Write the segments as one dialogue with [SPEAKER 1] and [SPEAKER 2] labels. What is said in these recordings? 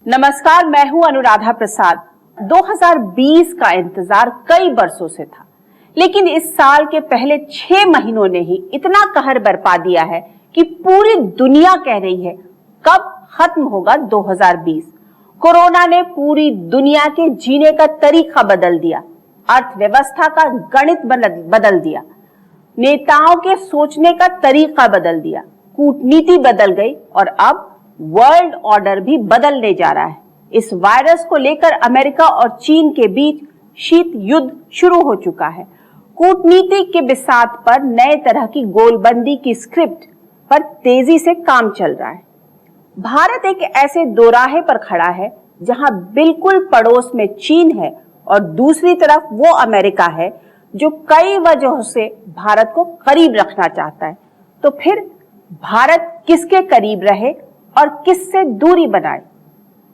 [SPEAKER 1] नमस्कार, मैं हूं अनुराधा प्रसाद। 2020 का इंतजार कई बरसों से था, लेकिन इस साल के पहले 6 महीनों ने ही इतना कहर बरपा दिया है कि पूरी दुनिया कह रही है कब खत्म होगा 2020। कोरोना ने पूरी दुनिया के जीने का तरीका बदल दिया, अर्थव्यवस्था का गणित बदल दिया, नेताओं के सोचने का तरीका बदल दिया, कूटनीति बदल गई और अब वर्ल्ड ऑर्डर भी बदलने जा रहा है। इस वायरस को लेकर अमेरिका और चीन के बीच शीत युद्ध शुरू हो चुका है। कूटनीति के बिसात पर नए तरह की गोलबंदी की स्क्रिप्ट पर तेजी से काम चल रहा है। भारत एक ऐसे दोराहे पर खड़ा है जहां बिल्कुल पड़ोस में चीन है और दूसरी तरफ वो अमेरिका है जो कई वजहों से भारत को करीब रखना चाहता है। तो फिर भारत किसके करीब रहे और किससे दूरी बनाए?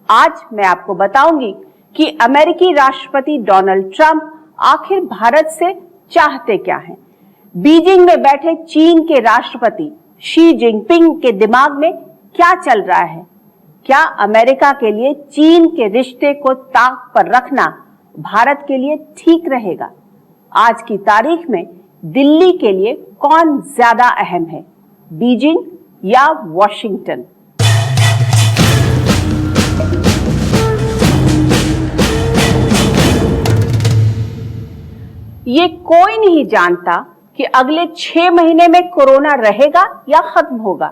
[SPEAKER 1] आज मैं आपको बताऊंगी कि अमेरिकी राष्ट्रपति डोनाल्ड ट्रंप आखिर भारत से चाहते क्या हैं। बीजिंग में बैठे चीन के राष्ट्रपति शी जिनपिंग के दिमाग में क्या चल रहा है? क्या अमेरिका के लिए चीन के रिश्ते को ताक पर रखना भारत के लिए ठीक रहेगा? आज की तारीख में दिल्ली के लिए कौन ज्यादा अहम है, बीजिंग या वॉशिंगटन? ये कोई नहीं जानता कि अगले 6 महीने में कोरोना रहेगा या खत्म होगा।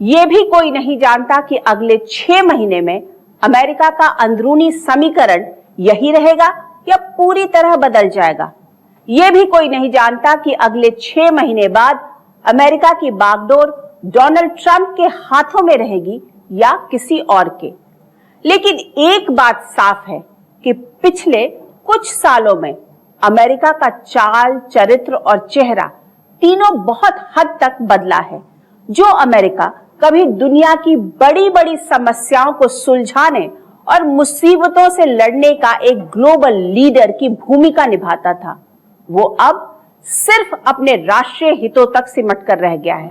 [SPEAKER 1] ये भी कोई नहीं जानता कि अगले 6 महीने में अमेरिका का अंदरूनी समीकरण यही रहेगा या पूरी तरह बदल जाएगा। ये भी कोई नहीं जानता कि अगले 6 महीने बाद अमेरिका की बागडोर डोनाल्ड ट्रंप के हाथों में रहेगी या किसी और के। लेकिन एक बात साफ है कि पिछले कुछ सालों में अमेरिका का चाल, चरित्र और चेहरा तीनों बहुत हद तक बदला है। जो अमेरिका कभी दुनिया की बड़ी बड़ी समस्याओं को सुलझाने और मुसीबतों से लड़ने का एक ग्लोबल लीडर की भूमिका निभाता था, वो अब सिर्फ अपने राष्ट्रीय हितों तक सिमट कर रह गया है।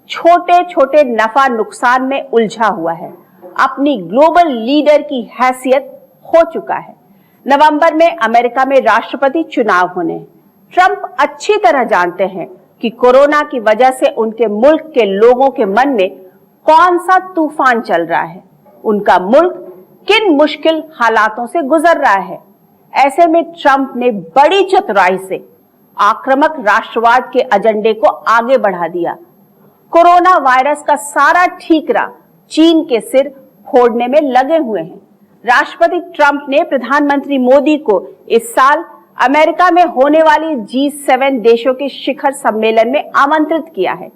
[SPEAKER 1] छोटे छोटे नफा नुकसान में उलझा हुआ है, अपनी ग्लोबल लीडर की हैसियत खो चुका है। नवंबर में अमेरिका में राष्ट्रपति चुनाव होने। ट्रंप अच्छी तरह जानते हैं कि कोरोना की वजह से उनके मुल्क के लोगों के मन में कौन सा तूफान चल रहा है, उनका मुल्क किन मुश्किल हालातों से गुजर रहा है। ऐसे में ट्रंप ने बड़ी चतुराई से आक्रामक राष्ट्रवाद के एजेंडे को आगे बढ़ा दिया। कोरोना वायरस का सारा ठीकरा चीन के सिर फोड़ने में लगे हुए हैं। राष्ट्रपति ट्रंप ने प्रधानमंत्री मोदी को इस साल अमेरिका में होने वाली G7 देशों के शिखर सम्मेलन में आमंत्रित किया है।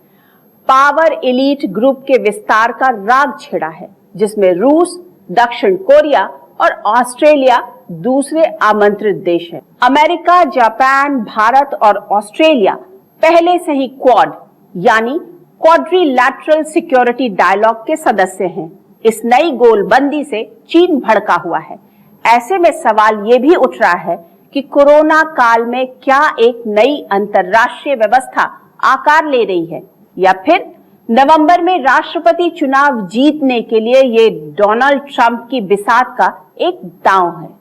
[SPEAKER 1] पावर एलीट ग्रुप के विस्तार का राग छिड़ा है, जिसमें रूस, दक्षिण कोरिया और ऑस्ट्रेलिया दूसरे आमंत्रित देश हैं। अमेरिका, जापान, भारत और ऑस्ट्रेलिया पहले से ही क्वाड यानी क्वाड्रिलैटरल सिक्योरिटी डायलॉग के सदस्य हैं। इस नई गोलबंदी से चीन भड़का हुआ है। ऐसे में सवाल ये भी उठ रहा है कि कोरोना काल में क्या एक नई अंतर्राष्ट्रीय व्यवस्था आकार ले रही है, या फिर नवंबर में राष्ट्रपति चुनाव जीतने के लिए ये डोनाल्ड ट्रंप की बिसात का एक दांव है।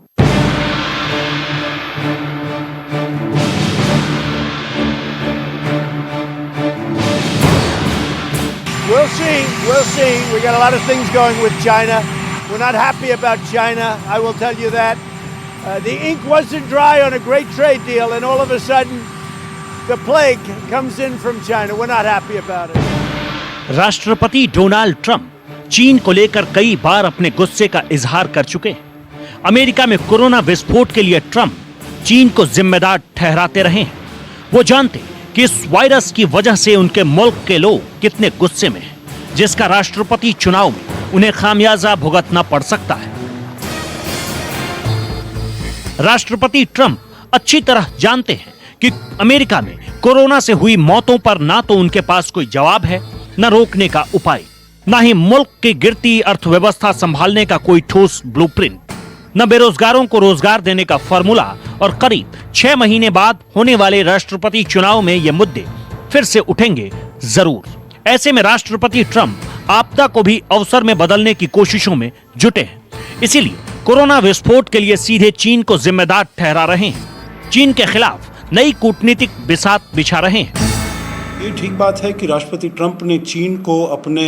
[SPEAKER 2] We'll see. We got a lot of things going with China. We're not happy about China, I will tell you that. The ink wasn't dry on a great trade deal, and all of a sudden, the plague comes in from China. We're not happy about it.
[SPEAKER 3] राष्ट्रपति Donald Trump चीन को लेकर कई बार अपने गुस्से का इजहार कर चुके हैं। अमेरिका में कोरोना विस्फोट के लिए ट्रंप चीन को जिम्मेदार ठहराते रहे हैं। वो जानते कि इस वायरस की वजह से उनके मुल्क के लोग कितने गुस्से में हैं, जिसका राष्ट्रपति चुनाव में उन्हें खामियाजा भुगतना पड़ सकता है। राष्ट्रपति ट्रंप अच्छी तरह जानते हैं कि अमेरिका में कोरोना से हुई मौतों पर ना तो उनके पास कोई जवाब है, न रोकने का उपाय, न ही मुल्क की गिरती अर्थव्यवस्था संभालने का कोई ठोस ब्लूप्रिंट, न बेरोजगारों को रोजगार देने का फॉर्मूला, और करीब 6 महीने बाद होने वाले राष्ट्रपति चुनाव में ये मुद्दे फिर से उठेंगे जरूर। ऐसे में राष्ट्रपति ट्रंप आपदा को भी अवसर में बदलने की कोशिशों में जुटे हैं। इसीलिए कोरोना विस्फोट के लिए सीधे चीन को जिम्मेदार ठहरा रहे हैं। चीन के खिलाफ नई कूटनीतिक बिसात बिछा रहे हैं।
[SPEAKER 4] ये ठीक बात है कि राष्ट्रपति ट्रंप ने चीन को अपने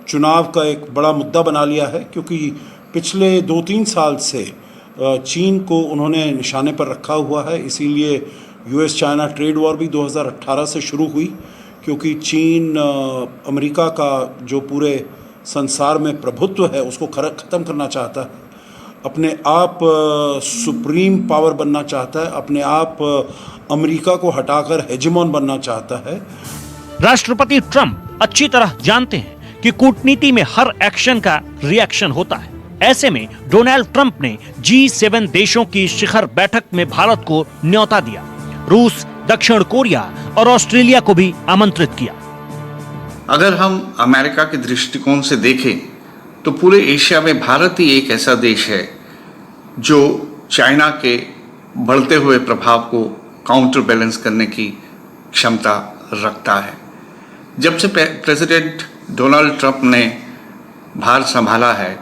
[SPEAKER 4] चुनाव का एक बड़ा मुद्दा बना लिया है, क्योंकि पिछले 2-3 साल से चीन को उन्होंने निशाने पर रखा हुआ है। इसीलिए यूएस चाइना ट्रेड वॉर भी 2018 से शुरू हुई, क्योंकि चीन अमेरिका का जो पूरे संसार में प्रभुत्व है उसको ख़त्म करना चाहता है, अपने आप सुप्रीम पावर बनना चाहता है, अपने आप अमेरिका को हटाकर हेजेमॉन बनना चाहता है।
[SPEAKER 3] राष्ट्रपति ट्रंप अच्छी तरह जानते हैं कि कूटनीति में हर एक्शन का रिएक्शन होता है। ऐसे में डोनाल्ड ट्रंप ने G7 देशों की शिखर बैठक में भारत को न्योता दिया। रूस, दक्षिण कोरिया और ऑस्ट्रेलिया को भी आमंत्रित किया।
[SPEAKER 5] अगर हम अमेरिका के दृष्टिकोण से देखें तो पूरे एशिया में भारत ही एक ऐसा देश है जो चाइना के बढ़ते हुए प्रभाव को काउंटर बैलेंस करने की क्षमता रखता है। जब से प्रेसिडेंट डोनाल्ड ट्रंप ने भारत संभाला है,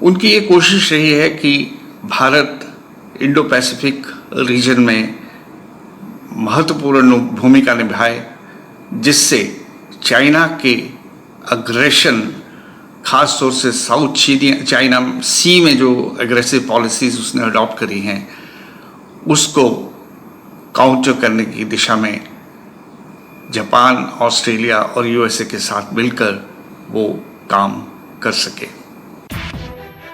[SPEAKER 5] उनकी ये कोशिश रही है कि भारत इंडो पैसिफिक रीजन में महत्वपूर्ण भूमिका निभाए, जिससे चाइना के अग्रेशन, खास तौर से साउथ चाइना सी में जो एग्रेसिव पॉलिसीज उसने अडॉप्ट करी हैं, उसको काउंटर करने की दिशा में जापान, ऑस्ट्रेलिया और यूएसए के साथ मिलकर वो काम कर सके।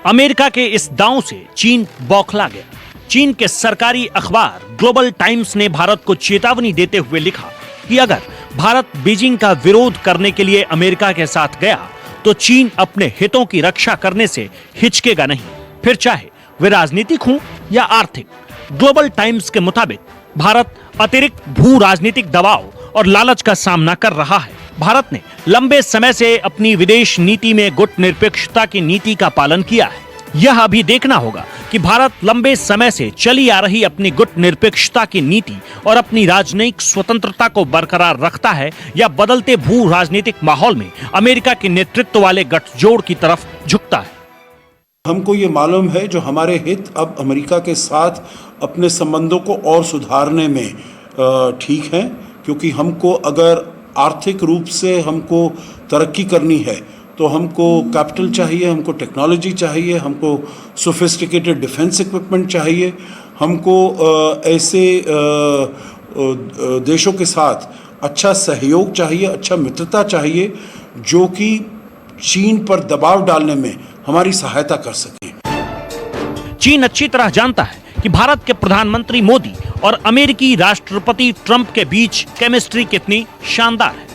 [SPEAKER 3] अमेरिका के इस दांव से चीन बौखला गया। चीन के सरकारी अखबार ग्लोबल टाइम्स ने भारत को चेतावनी देते हुए लिखा कि अगर भारत बीजिंग का विरोध करने के लिए अमेरिका के साथ गया तो चीन अपने हितों की रक्षा करने से हिचकेगा नहीं, फिर चाहे वे राजनीतिक हों या आर्थिक। ग्लोबल टाइम्स के मुताबिक भारत अतिरिक्त भू राजनीतिक दबाव और लालच का सामना कर रहा है। भारत ने लंबे समय से अपनी विदेश नीति में गुटनिरपेक्षता की नीति का पालन किया है। यह अभी देखना होगा कि भारत लंबे समय से चली आ रही अपनी गुटनिरपेक्षता की नीति और अपनी राजनयिक स्वतंत्रता को बरकरार रखता है या बदलते भू राजनीतिक माहौल में अमेरिका के नेतृत्व वाले गठजोड़ की तरफ झुकता है।
[SPEAKER 4] हमको ये मालूम है जो हमारे हित अब अमेरिका के साथ अपने संबंधों को और सुधारने में ठीक है, क्योंकि हमको अगर आर्थिक रूप से हमको तरक्की करनी है तो हमको कैपिटल चाहिए, हमको टेक्नोलॉजी चाहिए, हमको सोफिस्टिकेटेड डिफेंस इक्विपमेंट चाहिए, हमको ऐसे देशों के साथ अच्छा सहयोग चाहिए, अच्छा मित्रता चाहिए जो कि चीन पर दबाव डालने में हमारी सहायता कर सके।
[SPEAKER 3] चीन अच्छी तरह जानता है कि भारत के प्रधानमंत्री मोदी और अमेरिकी राष्ट्रपति ट्रंप के बीच केमिस्ट्री कितनी शानदार है।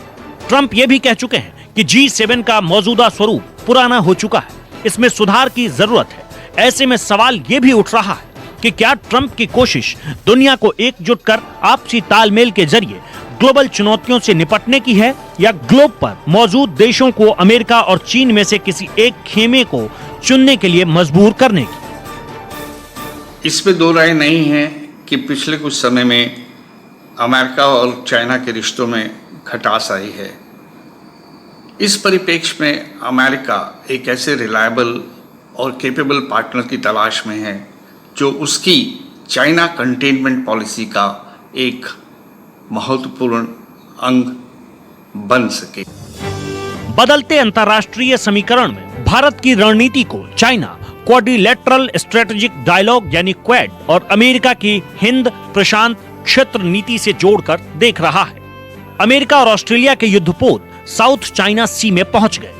[SPEAKER 3] ट्रंप ये भी कह चुके हैं कि G7 का मौजूदा स्वरूप पुराना हो चुका है, इसमें सुधार की जरूरत है। ऐसे में सवाल ये भी उठ रहा है कि क्या ट्रंप की कोशिश दुनिया को एकजुट कर आपसी तालमेल के जरिए ग्लोबल चुनौतियों से निपटने की है या ग्लोब पर मौजूद देशों को अमेरिका और चीन में से किसी एक खेमे को चुनने के लिए मजबूर करने की?
[SPEAKER 5] इसमें दो राय नहीं है कि पिछले कुछ समय में अमेरिका और चाइना के रिश्तों में खटास आई है। इस परिप्रेक्ष्य में अमेरिका एक ऐसे रिलायबल और कैपेबल पार्टनर की तलाश में है जो उसकी चाइना कंटेनमेंट पॉलिसी का एक महत्वपूर्ण अंग बन सके।
[SPEAKER 3] बदलते अंतर्राष्ट्रीय समीकरण में भारत की रणनीति को चाइना क्वाड्रिलेटरल स्ट्रेटेजिक डायलॉग यानी क्वाड और अमेरिका की हिंद प्रशांत क्षेत्र नीति से जोड़कर देख रहा है। अमेरिका और ऑस्ट्रेलिया के युद्धपोत साउथ चाइना सी में पहुंच गए।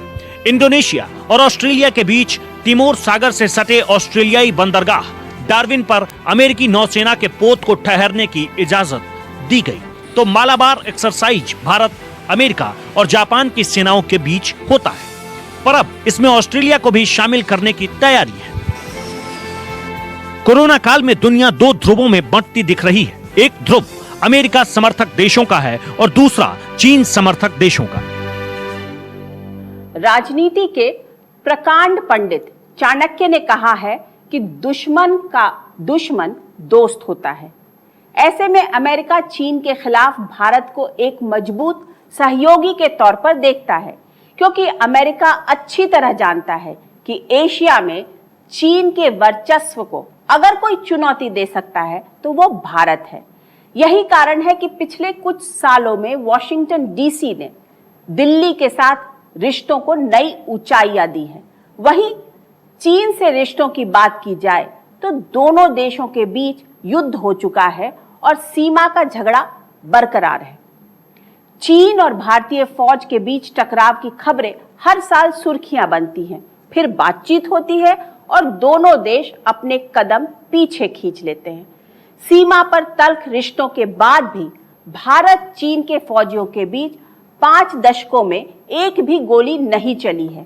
[SPEAKER 3] इंडोनेशिया और ऑस्ट्रेलिया के बीच तिमोर सागर से सटे ऑस्ट्रेलियाई बंदरगाह डार्विन पर अमेरिकी नौसेना के पोत को ठहरने की इजाजत दी गई तो मालाबार एक्सरसाइज भारत, अमेरिका और जापान की सेनाओं के बीच होता है, पर अब इसमें ऑस्ट्रेलिया को भी शामिल करने की तैयारी है। कोरोना काल में दुनिया दो ध्रुवों में बंटती दिख रही है। एक ध्रुव अमेरिका समर्थक देशों का है और दूसरा चीन समर्थक देशों का।
[SPEAKER 1] राजनीति के प्रकांड पंडित चाणक्य ने कहा है कि दुश्मन का दुश्मन दोस्त होता है। ऐसे में अमेरिका चीन के खिलाफ भारत को एक मजबूत सहयोगी के तौर पर देखता है, क्योंकि अमेरिका अच्छी तरह जानता है कि एशिया में चीन के वर्चस्व को अगर कोई चुनौती दे सकता है तो वो भारत है। यही कारण है कि पिछले कुछ सालों में वॉशिंगटन डीसी ने दिल्ली के साथ रिश्तों को नई ऊंचाइयां दी हैं। वहीं चीन से रिश्तों की बात की जाए तो दोनों देशों के बीच युद्ध हो चुका है और सीमा का झगड़ा बरकरार है। चीन और भारतीय फौज के बीच टकराव की खबरें हर साल सुर्खियां बनती हैं, फिर बातचीत होती है और दोनों देश अपने कदम पीछे खींच लेते हैं। सीमा पर तल्ख रिश्तों के बाद भी भारत चीन के फौजियों के बीच 5 दशकों में एक भी गोली नहीं चली है।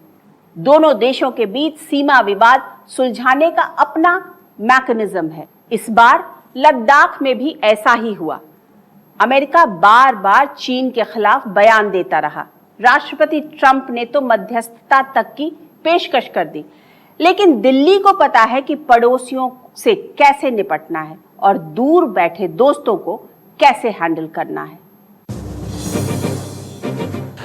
[SPEAKER 1] दोनों देशों के बीच सीमा विवाद सुलझाने का अपना मैकेनिज्म है। इस बार लद्दाख में भी ऐसा ही हुआ। अमेरिका बार बार चीन के खिलाफ बयान देता रहा। राष्ट्रपति ट्रंप ने तो मध्यस्थता तक की पेशकश कर दी, लेकिन दिल्ली को पता है कि पड़ोसियों से कैसे निपटना है और दूर बैठे दोस्तों को कैसे हैंडल करना है।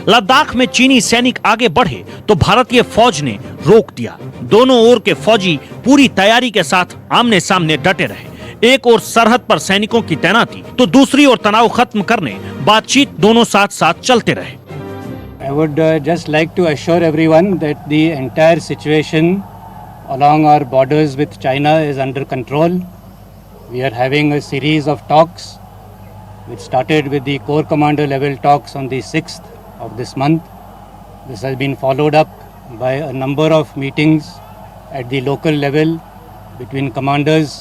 [SPEAKER 3] लद्दाख में चीनी सैनिक आगे बढ़े तो भारतीय फौज ने रोक दिया। दोनों ओर के फौजी पूरी तैयारी के साथ आमने सामने डटे रहे। एक ओर सरहद पर सैनिकों की तैनाती तो दूसरी ओर तनाव खत्म करने बातचीत दोनों साथ साथ चलते रहे।
[SPEAKER 6] I would just like to assure everyone that the entire situation along our borders with China is under control. We are having a series of talks which started with the Corps Commander level talks on the 6th of this month. This has been followed up by a number of meetings at the local level between commanders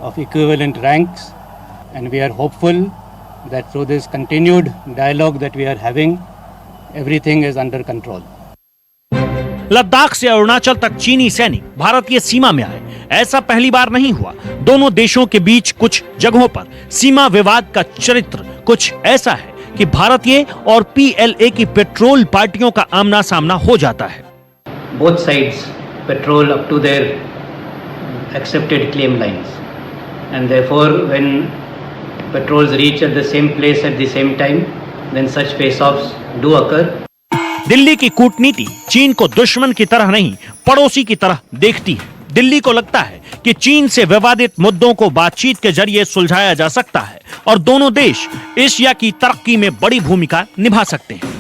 [SPEAKER 6] of equivalent ranks, and we are hopeful that through this continued dialogue that we are having, everything is under control.
[SPEAKER 3] Ladakh से अरुणाचल तक चीनी सैनिक भारतीय सीमा में आए, ऐसा पहली बार नहीं हुआ। दोनों देशों के बीच कुछ जगहों पर सीमा विवाद का चरित्र कुछ ऐसा है कि भारतीय और PLA की पेट्रोल पार्टियों का आमना सामना हो जाता है।
[SPEAKER 6] Both sides patrol up to their accepted claim lines, and therefore when patrols reach at the same place at the same time, then such face-offs do occur.
[SPEAKER 3] Delhi की कूटनीति चीन को दुश्मन की तरह नहीं पड़ोसी की तरह देखती है। दिल्ली को लगता है कि चीन से विवादित मुद्दों को बातचीत के जरिए सुलझाया जा सकता है और दोनों देश एशिया की तरक्की में बड़ी भूमिका निभा सकते हैं।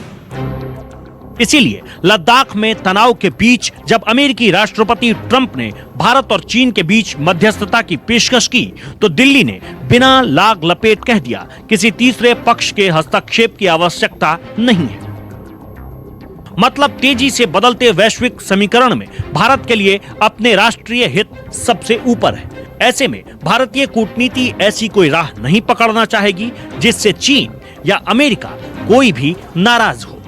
[SPEAKER 3] इसीलिए लद्दाख में तनाव के बीच जब अमेरिकी राष्ट्रपति ट्रंप ने भारत और चीन के बीच मध्यस्थता की पेशकश की तो दिल्ली ने बिना लाग लपेट कह दिया, किसी तीसरे पक्ष के हस्तक्षेप की आवश्यकता नहीं है। मतलब तेजी से बदलते वैश्विक समीकरण में भारत के लिए अपने राष्ट्रीय हित सबसे ऊपर है। ऐसे में भारतीय कूटनीति ऐसी कोई राह नहीं पकड़ना चाहेगी जिससे चीन या अमेरिका कोई भी नाराज हो।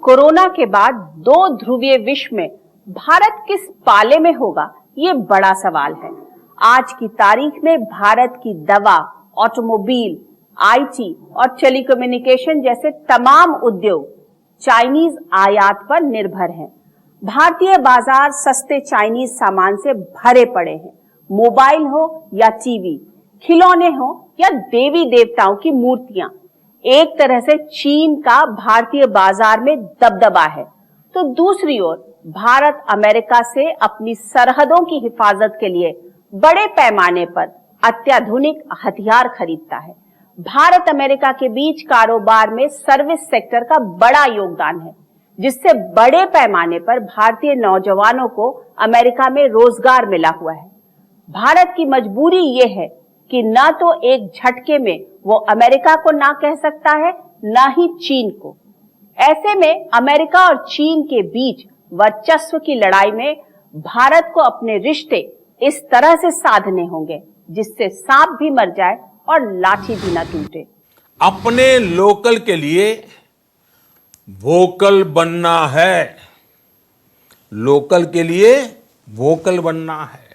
[SPEAKER 1] कोरोना के बाद 2 ध्रुवीय विश्व में भारत किस पाले में होगा, ये बड़ा सवाल है। आज की तारीख में भारत की दवा, ऑटोमोबाइल, IT और टेलीकम्युनिकेशन जैसे तमाम उद्योग चाइनीज आयात पर निर्भर हैं। भारतीय बाजार सस्ते चाइनीज सामान से भरे पड़े हैं। मोबाइल हो या टीवी, खिलौने हो या देवी देवताओं की मूर्तियां, एक तरह से चीन का भारतीय बाजार में दबदबा है। तो दूसरी ओर भारत अमेरिका से अपनी सरहदों की हिफाजत के लिए बड़े पैमाने पर अत्याधुनिक हथियार खरीदता है। भारत अमेरिका के बीच कारोबार में सर्विस सेक्टर का बड़ा योगदान है, जिससे बड़े पैमाने पर भारतीय नौजवानों को अमेरिका में रोजगार मिला हुआ है। भारत की मजबूरी ये है कि न तो एक झटके में वो अमेरिका को ना कह सकता है, ना ही चीन को। ऐसे में अमेरिका और चीन के बीच वर्चस्व की लड़ाई में भारत को अपने रिश्ते इस तरह से साधने होंगे जिससे सांप भी मर जाए और लाठी भी न टूटे।
[SPEAKER 7] अपने लोकल के लिए वोकल बनना है, लोकल के लिए वोकल बनना है।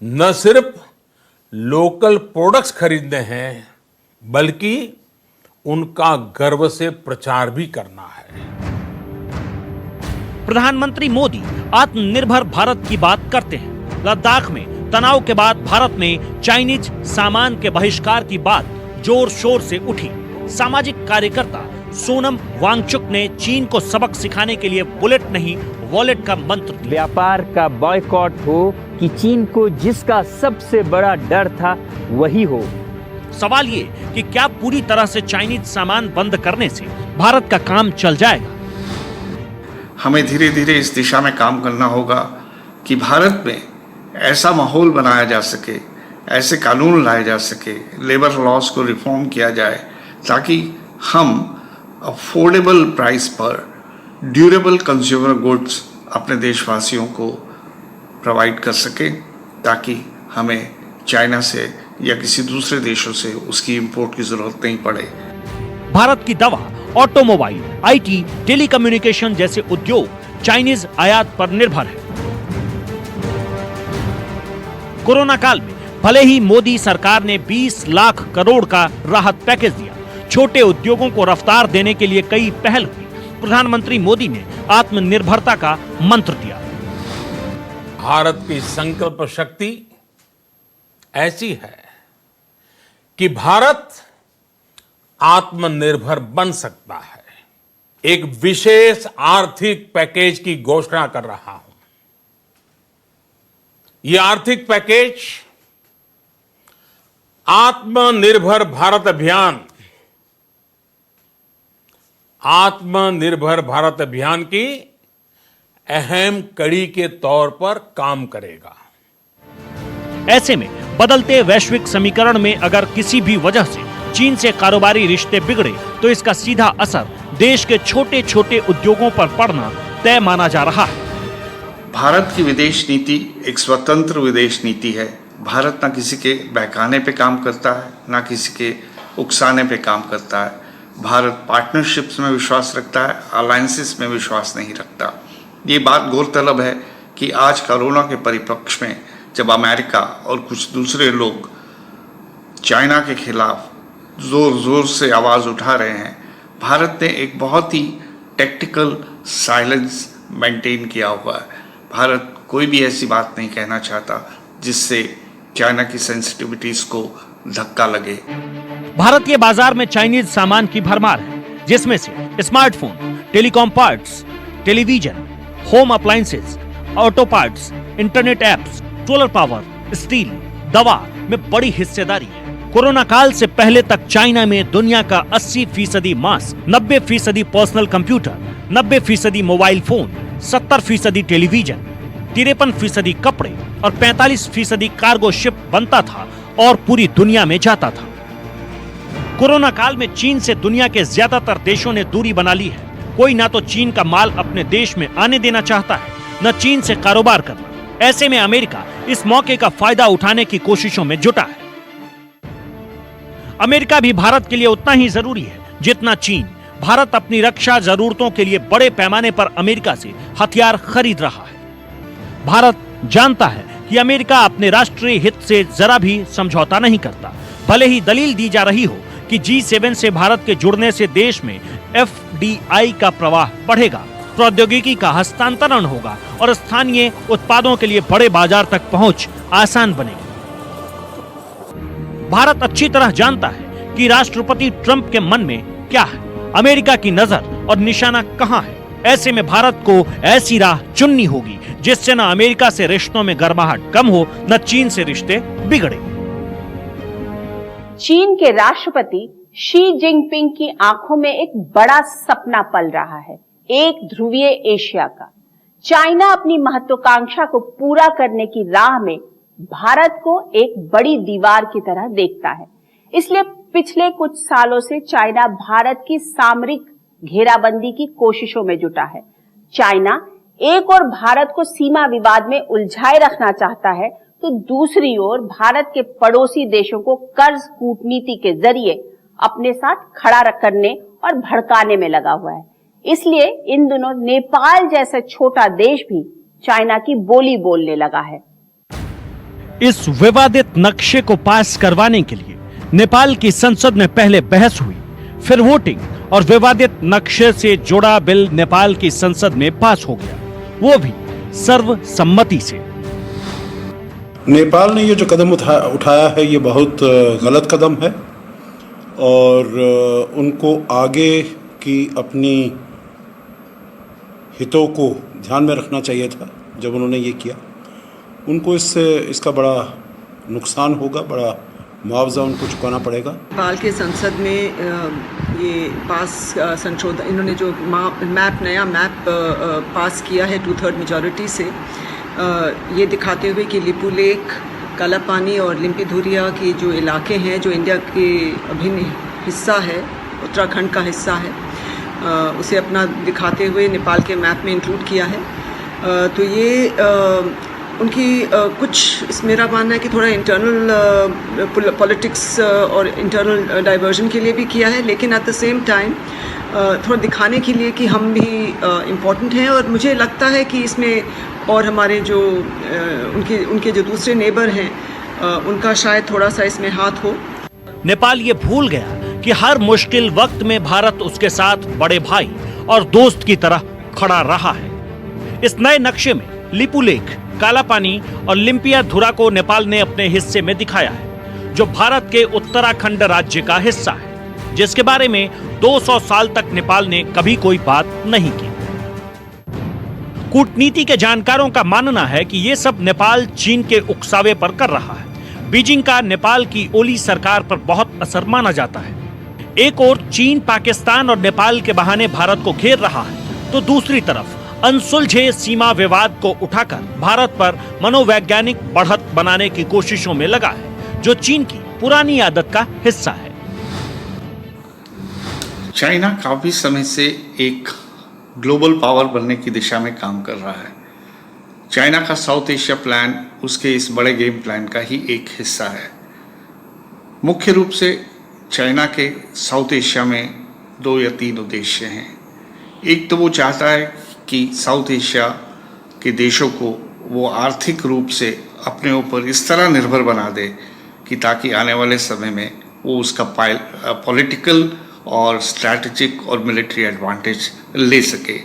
[SPEAKER 7] न सिर्फ लोकल प्रोडक्ट्स खरीदने हैं बल्कि उनका गर्व से प्रचार भी करना है।
[SPEAKER 3] प्रधानमंत्री मोदी आत्मनिर्भर भारत की बात करते हैं। लद्दाख में तनाव के बाद भारत में चाइनीज सामान के बहिष्कार की बात जोर शोर से उठी। सामाजिक कार्यकर्ता सोनम वांगचुक ने चीन को सबक सिखाने के लिए बुलेट नहीं वॉलेट का मंत्र दिया।
[SPEAKER 8] व्यापार का बॉयकॉट हो कि चीन को जिसका सबसे बड़ा डर था वही हो।
[SPEAKER 3] सवाल ये कि क्या पूरी तरह से चाइनीज सामान बंद करने से भारत का काम चल जाएगा?
[SPEAKER 5] हमें धीरे धीरे इस दिशा में काम करना होगा कि भारत में ऐसा माहौल बनाया जा सके, ऐसे कानून लाए जा सके, लेबर लॉज को रिफॉर्म किया जाए ताकि हम अफोर्डेबल प्राइस पर ड्यूरेबल कंज्यूमर गुड्स अपने देशवासियों को प्रोवाइड कर सके, ताकि हमें चाइना से या किसी दूसरे देशों से उसकी इंपोर्ट की जरूरत नहीं पड़े।
[SPEAKER 3] भारत की दवा, ऑटोमोबाइल, आईटी, टेलीकम्युनिकेशन जैसे उद्योग चाइनीज आयात पर निर्भर है। कोरोना काल में भले ही मोदी सरकार ने 20 लाख करोड़ का राहत पैकेज दिया, छोटे उद्योगों को रफ्तार देने के लिए कई पहल हुई। प्रधानमंत्री मोदी ने आत्मनिर्भरता का मंत्र दिया।
[SPEAKER 7] भारत की संकल्प शक्ति ऐसी है कि भारत आत्मनिर्भर बन सकता है। एक विशेष आर्थिक पैकेज की घोषणा कर रहा हूं। यह आर्थिक पैकेज आत्मनिर्भर भारत अभियान की अहम कड़ी के तौर पर काम करेगा।
[SPEAKER 3] ऐसे में बदलते वैश्विक समीकरण में अगर किसी भी वजह से चीन से कारोबारी रिश्ते बिगड़े तो इसका सीधा असर देश के छोटे छोटे उद्योगों पर पड़ना तय माना जा रहा है।
[SPEAKER 5] भारत की विदेश नीति एक स्वतंत्र विदेश नीति है। भारत ना किसी के बहकाने पे काम करता है, ना किसी के उकसाने पे काम करता है। भारत पार्टनरशिप्स में विश्वास रखता है, अलायंसेस में विश्वास नहीं रखता। ये बात गौरतलब है कि आज कोरोना के परिप्रेक्ष्य में जब अमेरिका और कुछ दूसरे लोग चाइना के खिलाफ जोर जोर से आवाज़ उठा रहे हैं, भारत ने एक बहुत ही टेक्टिकल साइलेंस मेंटेन किया हुआ है। भारत कोई भी ऐसी बात नहीं कहना चाहता जिससे चाइना की सेंसिटिविटीज को धक्का लगे।
[SPEAKER 3] भारतीय बाजार में चाइनीज सामान की भरमार है, जिसमें से smartphone, telecom parts, television, home appliances, auto parts, internet apps, solar power, steel, दवा में बड़ी हिस्सेदारी है। कोरोना काल से पहले तक चाइना में दुनिया का 80% mask, 90% personal computer, 90% mobile phone, 70% television, 53% कपड़े और 45% कार्गो शिप बनता था और पूरी दुनिया में जाता था। कोरोना काल में चीन से दुनिया के ज्यादातर देशों ने दूरी बना ली है। कोई ना तो चीन का माल अपने देश में आने देना चाहता है, न चीन से कारोबार करना। ऐसे में अमेरिका इस मौके का फायदा उठाने की कोशिशों में जुटा है। अमेरिका भी भारत के लिए उतना ही जरूरी है जितना चीन। भारत अपनी रक्षा जरूरतों के लिए बड़े पैमाने पर अमेरिका से हथियार खरीद रहा है। भारत जानता है कि अमेरिका अपने राष्ट्रीय हित से जरा भी समझौता नहीं करता। भले ही दलील दी जा रही हो कि G7 से भारत के जुड़ने से देश में FDI का प्रवाह बढ़ेगा, प्रौद्योगिकी का हस्तांतरण होगा और स्थानीय उत्पादों के लिए बड़े बाजार तक पहुंच आसान बनेगी। भारत अच्छी तरह जानता है कि राष्ट्रपति ट्रंप के मन में क्या है, अमेरिका की नजर और निशाना कहां है। ऐसे में भारत को ऐसी राह चुननी होगी जिससे न अमेरिका से रिश्तों में गर्माहट कम हो, न चीन से रिश्ते बिगड़े।
[SPEAKER 1] चीन के राष्ट्रपति शी जिनपिंग की आंखों में एक बड़ा सपना पल रहा है, एक ध्रुवीय एशिया का। चाइना अपनी महत्वाकांक्षा को पूरा करने की राह में भारत को एक बड़ी दीवार की तरह देखता है। इसलिए पिछले कुछ सालों से चाइना भारत की सामरिक घेराबंदी की कोशिशों में जुटा है। चाइना एक और भारत को सीमा विवाद में उलझाए रखना चाहता है, तो दूसरी ओर भारत के पड़ोसी देशों को कर्ज कूटनीति के जरिए अपने साथ खड़ा करने और भड़काने में लगा हुआ है। इसलिए इन दिनों नेपाल जैसा छोटा देश भी चाइना की बोली बोलने लगा है।
[SPEAKER 3] इस विवादित नक्शे को पास करवाने के लिए नेपाल की संसद में पहले बहस हुई, फिर वोटिंग और विवादित नक्शे से जुड़ा बिल नेपाल की संसद में पास हो गया, वो भी सर्वसम्मति से।
[SPEAKER 4] नेपाल ने ये जो कदम उठाया है ये बहुत गलत कदम है और उनको आगे कि अपनी हितों को ध्यान में रखना चाहिए था जब उन्होंने ये किया। उनको इसका बड़ा नुकसान होगा, बड़ा मुआवजा उनको चुकाना पड़ेगा।
[SPEAKER 9] नेपाल के संसद में ये पास संशोधन, इन्होंने जो नया मैप पास किया है 2/3 मेजॉरिटी से, ये दिखाते हुए कि लिपू लेक, कालापानी और लिम्पीधुरिया के जो इलाके हैं, जो इंडिया के अभिन्न हिस्सा है, उत्तराखंड का हिस्सा है, उसे अपना दिखाते हुए नेपाल के मैप में इंक्लूड किया है। तो ये उनकी कुछ, मेरा मानना है कि थोड़ा इंटरनल पॉलिटिक्स और इंटरनल डाइवर्जन के लिए भी किया है, लेकिन एट द सेम टाइम थोड़ा दिखाने के लिए कि हम भी इम्पोर्टेंट हैं। और मुझे लगता है कि इसमें और हमारे जो उनके जो दूसरे नेबर हैं, उनका शायद थोड़ा सा इसमें हाथ हो।
[SPEAKER 3] नेपाल ये भूल गया कि हर मुश्किल वक्त में भारत उसके साथ बड़े भाई और दोस्त की तरह खड़ा रहा है। इस नए नक्शे में लिपू लेक, कालापानी और लिम्पियाधुरा को नेपाल ने अपने हिस्से में दिखाया है, जो भारत के उत्तराखंड राज्य का हिस्सा है, जिसके बारे में 200 साल तक नेपाल ने कभी कोई बात नहीं की। कूटनीति के जानकारों का मानना है कि ये सब नेपाल चीन के उकसावे पर कर रहा है। बीजिंग का नेपाल की ओली सरकार पर बहुत असर माना जाता है। एक ओर चीन पाकिस्तान और नेपाल के बहाने भारत को घेर रहा है, तो दूसरी तरफ अनसुलझे सीमा विवाद को उठाकर भारत पर मनोवैज्ञानिक बढ़त बनाने की कोशिशों में लगा है, जो चीन की पुरानी आदत का हिस्सा है।
[SPEAKER 5] चाइना काफी समय से एक ग्लोबल पावर बनने की दिशा में काम कर रहा है। चाइना का साउथ एशिया प्लान उसके इस बड़े गेम प्लान का ही एक हिस्सा है। मुख्य रूप से चाइना के साउथ एशिया में 2 या 3 उद्देश्य हैं। एक तो वो चाहता है कि साउथ एशिया के देशों को वो आर्थिक रूप से अपने ऊपर इस तरह निर्भर बना दे कि ताकि आने वाले समय में वो उसका पॉलिटिकल और स्ट्रैटेजिक और मिलिट्री एडवांटेज ले सके।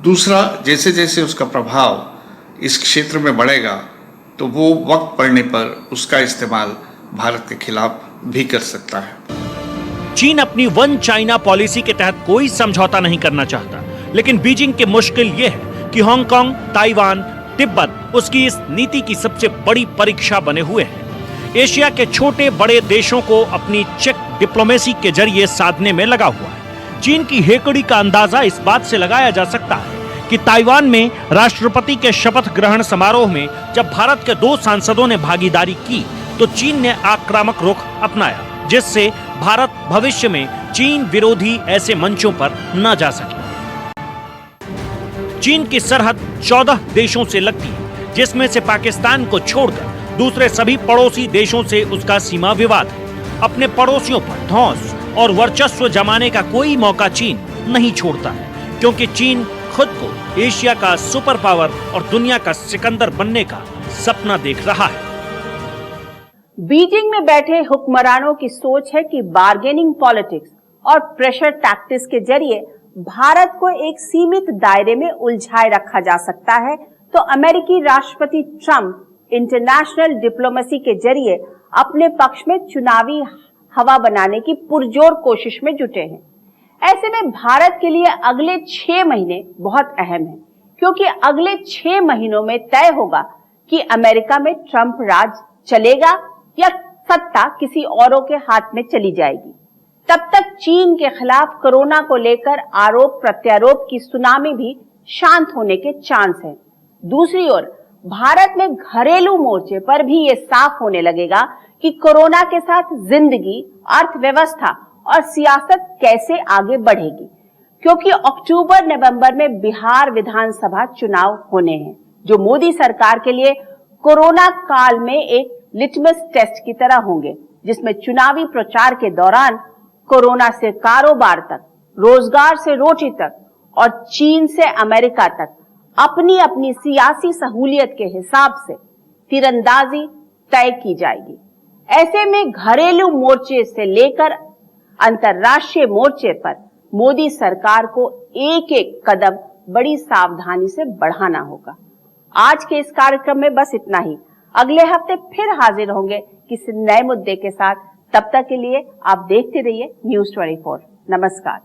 [SPEAKER 5] दूसरा, जैसे जैसे उसका प्रभाव इस क्षेत्र में बढ़ेगा तो वो वक्त पड़ने पर उसका इस्तेमाल भारत के खिलाफ भी कर सकता है।
[SPEAKER 3] चीन अपनी वन चाइना पॉलिसी के तहत कोई समझौता नहीं करना चाहता, लेकिन बीजिंग की मुश्किल यह है कि हांगकांग, ताइवान, तिब्बत उसकी इस नीति की सबसे बड़ी परीक्षा बने हुए हैं। एशिया के छोटे बड़े देशों को अपनी चेक डिप्लोमेसी के जरिए साधने में लगा हुआ है। चीन की हेकड़ी का अंदाजा इस बात से लगाया जा सकता है कि ताइवान में राष्ट्रपति के शपथ ग्रहण समारोह में जब भारत के 2 सांसदों ने भागीदारी की तो चीन ने आक्रामक रुख अपनाया, जिससे भारत भविष्य में चीन विरोधी ऐसे मंचों पर न जा सके। चीन की सरहद 14 देशों से लगती है, जिसमें से पाकिस्तान को छोड़कर दूसरे सभी पड़ोसी देशों से उसका सीमा विवाद है। अपने पड़ोसियों पर धौंस और वर्चस्व जमाने का कोई मौका चीन नहीं छोड़ता है, क्योंकि चीन खुद को एशिया का सुपर पावर और दुनिया का सिकंदर बनने का सपना देख रहा है।
[SPEAKER 1] बीजिंग में बैठे हुक्मरानों की सोच है कि बार्गेनिंग पॉलिटिक्स और प्रेशर टैक्टिक्स के जरिए भारत को एक सीमित दायरे में उलझाए रखा जा सकता है, तो अमेरिकी राष्ट्रपति ट्रंप इंटरनेशनल डिप्लोमेसी के जरिए अपने पक्ष में चुनावी हवा बनाने की पुरजोर कोशिश में जुटे हैं। ऐसे में भारत के लिए अगले 6 महीने बहुत अहम है, क्योंकि अगले 6 महीनों में तय होगा कि अमेरिका में ट्रंप राज चलेगा या सत्ता किसी औरों के हाथ में चली जाएगी। तब तक चीन के खिलाफ कोरोना को लेकर आरोप प्रत्यारोप की सुनामी भी शांत होने के चांस है। दूसरी ओर भारत में घरेलू मोर्चे पर भी ये साफ होने लगेगा कि कोरोना के साथ जिंदगी, अर्थव्यवस्था और सियासत कैसे आगे बढ़ेगी, क्योंकि अक्टूबर नवंबर में बिहार विधानसभा चुनाव होने हैं, जो मोदी सरकार के लिए कोरोना काल में एक लिटमस टेस्ट की तरह होंगे, जिसमें चुनावी प्रचार के दौरान कोरोना से कारोबार तक, रोजगार से रोटी तक और चीन से अमेरिका तक अपनी अपनी सियासी सहूलियत के हिसाब से तीरंदाजी तय की जाएगी। ऐसे में घरेलू मोर्चे से लेकर अंतर्राष्ट्रीय मोर्चे पर मोदी सरकार को एक एक कदम बड़ी सावधानी से बढ़ाना होगा। आज के इस कार्यक्रम में बस इतना ही। अगले हफ्ते फिर हाजिर होंगे किसी नए मुद्दे के साथ। तब तक के लिए आप देखते रहिए न्यूज़ 24। नमस्कार।